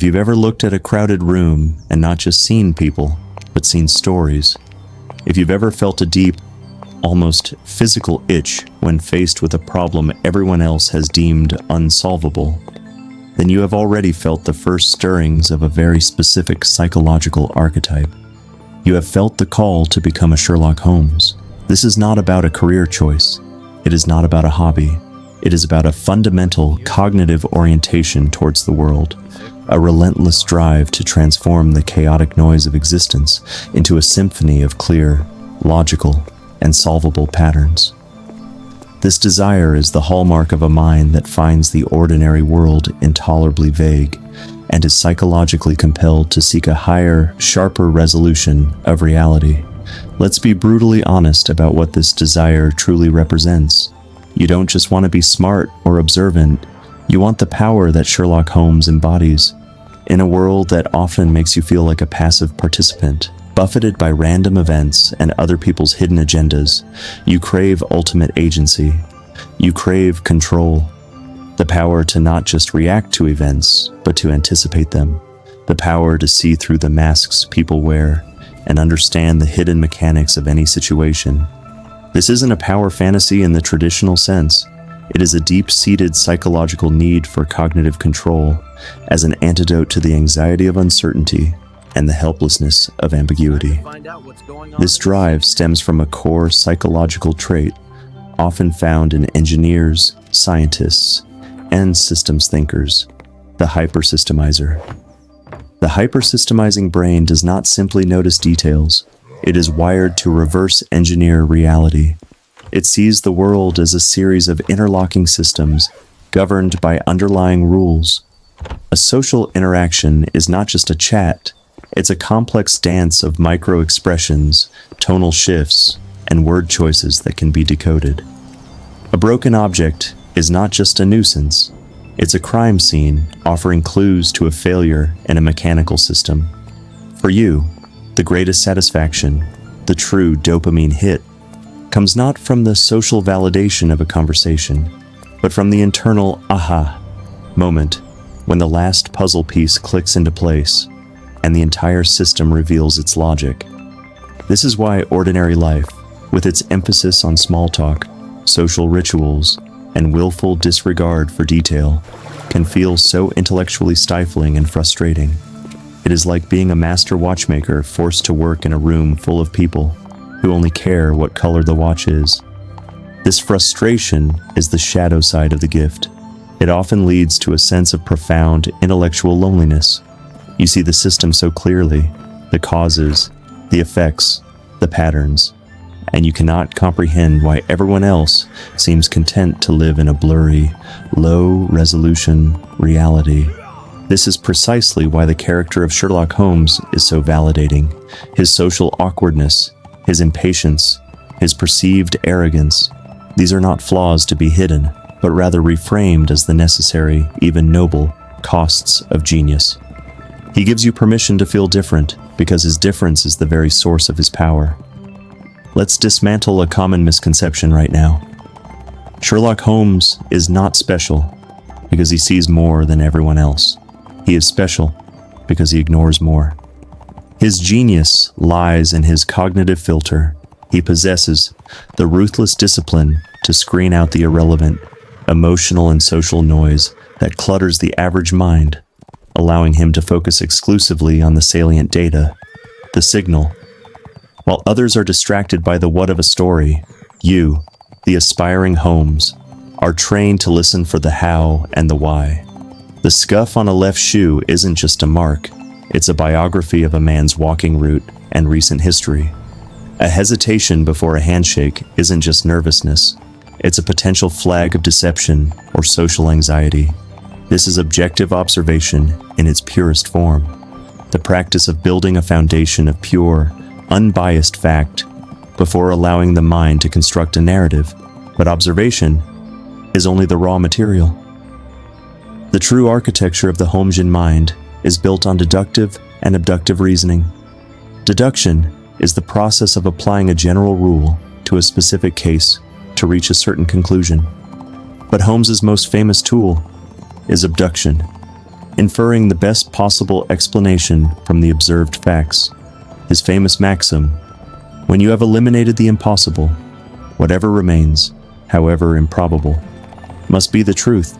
If you've ever looked at a crowded room and not just seen people, but seen stories, if you've ever felt a deep, almost physical itch when faced with a problem everyone else has deemed unsolvable, then you have already felt the first stirrings of a very specific psychological archetype. You have felt the call to become a Sherlock Holmes. This is not about a career choice. It is not about a hobby. It is about a fundamental cognitive orientation towards the world, a relentless drive to transform the chaotic noise of existence into a symphony of clear, logical, and solvable patterns. This desire is the hallmark of a mind that finds the ordinary world intolerably vague and is psychologically compelled to seek a higher, sharper resolution of reality. Let's be brutally honest about what this desire truly represents. You don't just want to be smart or observant, you want the power that Sherlock Holmes embodies. In a world that often makes you feel like a passive participant, buffeted by random events and other people's hidden agendas, you crave ultimate agency. You crave control. The power to not just react to events, but to anticipate them. The power to see through the masks people wear and understand the hidden mechanics of any situation. This isn't a power fantasy in the traditional sense. It is a deep-seated psychological need for cognitive control as an antidote to the anxiety of uncertainty and the helplessness of ambiguity. This drive stems from a core psychological trait often found in engineers, scientists, and systems thinkers, the hyper-systemizer. The hyper-systemizing brain does not simply notice details. It is wired to reverse engineer reality. It sees the world as a series of interlocking systems governed by underlying rules. A social interaction is not just a chat. It's a complex dance of micro-expressions, tonal shifts, and word choices that can be decoded. A broken object is not just a nuisance. It's a crime scene offering clues to a failure in a mechanical system. For you, the greatest satisfaction, the true dopamine hit, comes not from the social validation of a conversation, but from the internal aha moment when the last puzzle piece clicks into place and the entire system reveals its logic. This is why ordinary life, with its emphasis on small talk, social rituals, and willful disregard for detail, can feel so intellectually stifling and frustrating. It is like being a master watchmaker forced to work in a room full of people who only care what color the watch is. This frustration is the shadow side of the gift. It often leads to a sense of profound intellectual loneliness. You see the system so clearly, the causes, the effects, the patterns, and you cannot comprehend why everyone else seems content to live in a blurry, low-resolution reality. This is precisely why the character of Sherlock Holmes is so validating. His social awkwardness, his impatience, his perceived arrogance, these are not flaws to be hidden, but rather reframed as the necessary, even noble, costs of genius. He gives you permission to feel different, because his difference is the very source of his power. Let's dismantle a common misconception right now. Sherlock Holmes is not special because he sees more than everyone else. He is special because he ignores more. His genius lies in his cognitive filter. He possesses the ruthless discipline to screen out the irrelevant, emotional and social noise that clutters the average mind, allowing him to focus exclusively on the salient data, the signal. While others are distracted by the what of a story, you, the aspiring Holmes, are trained to listen for the how and the why. The scuff on a left shoe isn't just a mark, it's a biography of a man's walking route and recent history. A hesitation before a handshake isn't just nervousness, it's a potential flag of deception or social anxiety. This is objective observation in its purest form, the practice of building a foundation of pure, unbiased fact before allowing the mind to construct a narrative, but observation is only the raw material. The true architecture of the Holmesian mind is built on deductive and abductive reasoning. Deduction is the process of applying a general rule to a specific case to reach a certain conclusion. But Holmes's most famous tool is abduction. inferring the best possible explanation from the observed facts. His famous maxim, "When you have eliminated the impossible, whatever remains, however improbable, must be the truth,"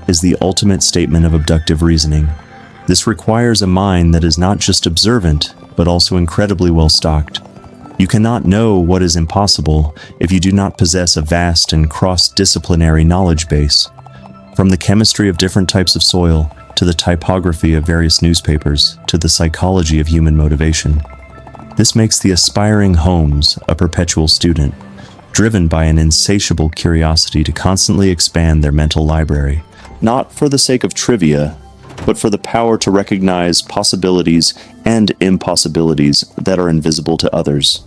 is the ultimate statement of abductive reasoning. This requires a mind that is not just observant, but also incredibly well stocked. You cannot know what is impossible if you do not possess a vast and cross-disciplinary knowledge base. From the chemistry of different types of soil, to the typography of various newspapers, to the psychology of human motivation. This makes the aspiring Holmes a perpetual student, driven by an insatiable curiosity to constantly expand their mental library, not for the sake of trivia, but for the power to recognize possibilities and impossibilities that are invisible to others.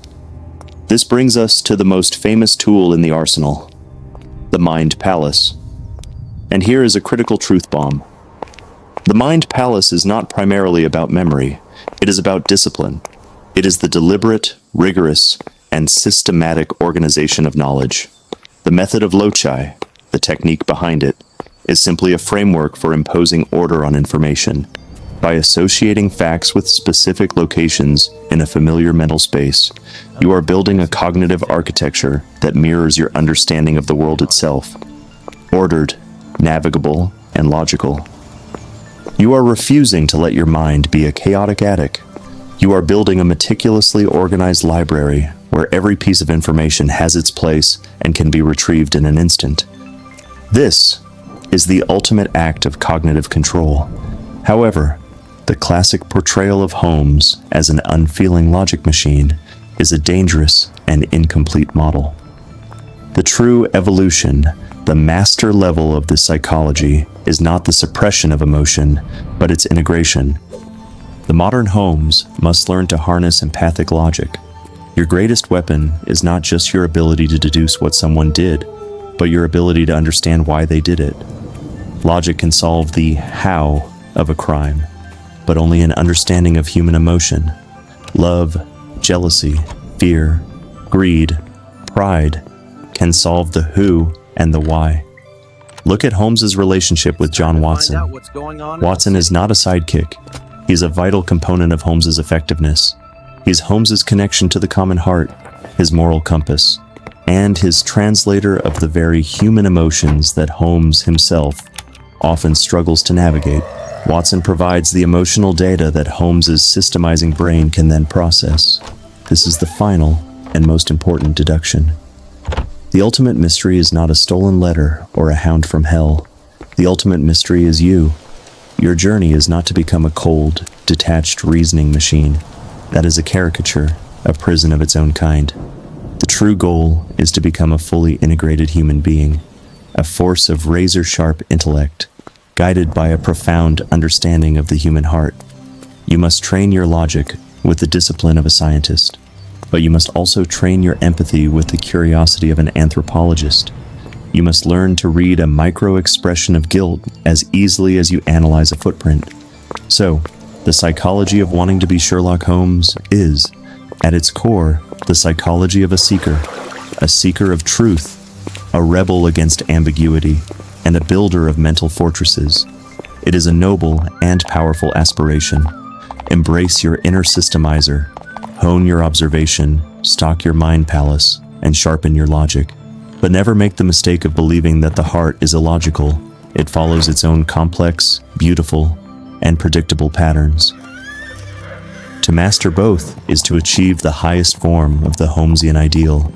This brings us to the most famous tool in the arsenal, the Mind Palace. And here is a critical truth bomb. The Mind Palace is not primarily about memory, it is about discipline. It is the deliberate, rigorous, and systematic organization of knowledge. The Method of Loci, the technique behind it, is simply a framework for imposing order on information. By associating facts with specific locations in a familiar mental space, you are building a cognitive architecture that mirrors your understanding of the world itself. Ordered, navigable, and logical. You are refusing to let your mind be a chaotic attic. You are building a meticulously organized library where every piece of information has its place and can be retrieved in an instant. This is the ultimate act of cognitive control. However, the classic portrayal of Holmes as an unfeeling logic machine is a dangerous and incomplete model. The true evolution, the master level of this psychology, is not the suppression of emotion, but its integration. The modern Holmes must learn to harness empathic logic. Your greatest weapon is not just your ability to deduce what someone did, but your ability to understand why they did it. Logic can solve the how of a crime, but only an understanding of human emotion. Love, jealousy, fear, greed, pride can solve the who and the why. Look at Holmes's relationship with John Watson. Watson is not a sidekick. He's a vital component of Holmes's effectiveness. He's Holmes's connection to the common heart, his moral compass, and his translator of the very human emotions that Holmes himself often struggles to navigate. Watson provides the emotional data that Holmes's systemizing brain can then process. This is the final and most important deduction. The ultimate mystery is not a stolen letter or a hound from hell. The ultimate mystery is you. Your journey is not to become a cold, detached reasoning machine. That is a caricature, a prison of its own kind. The true goal is to become a fully integrated human being, a force of razor-sharp intellect, guided by a profound understanding of the human heart. You must train your logic with the discipline of a scientist, but you must also train your empathy with the curiosity of an anthropologist. You must learn to read a micro-expression of guilt as easily as you analyze a footprint. So, the psychology of wanting to be Sherlock Holmes is, at its core, the psychology of a seeker of truth, a rebel against ambiguity, and a builder of mental fortresses. It is a noble and powerful aspiration. Embrace your inner systemizer. Hone your observation, stock your mind palace, and sharpen your logic. But never make the mistake of believing that the heart is illogical. It follows its own complex, beautiful, and predictable patterns. To master both is to achieve the highest form of the Holmesian ideal.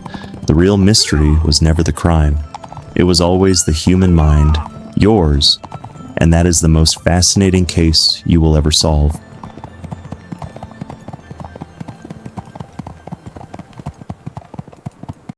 The real mystery was never the crime. It was always the human mind, yours, and that is the most fascinating case you will ever solve.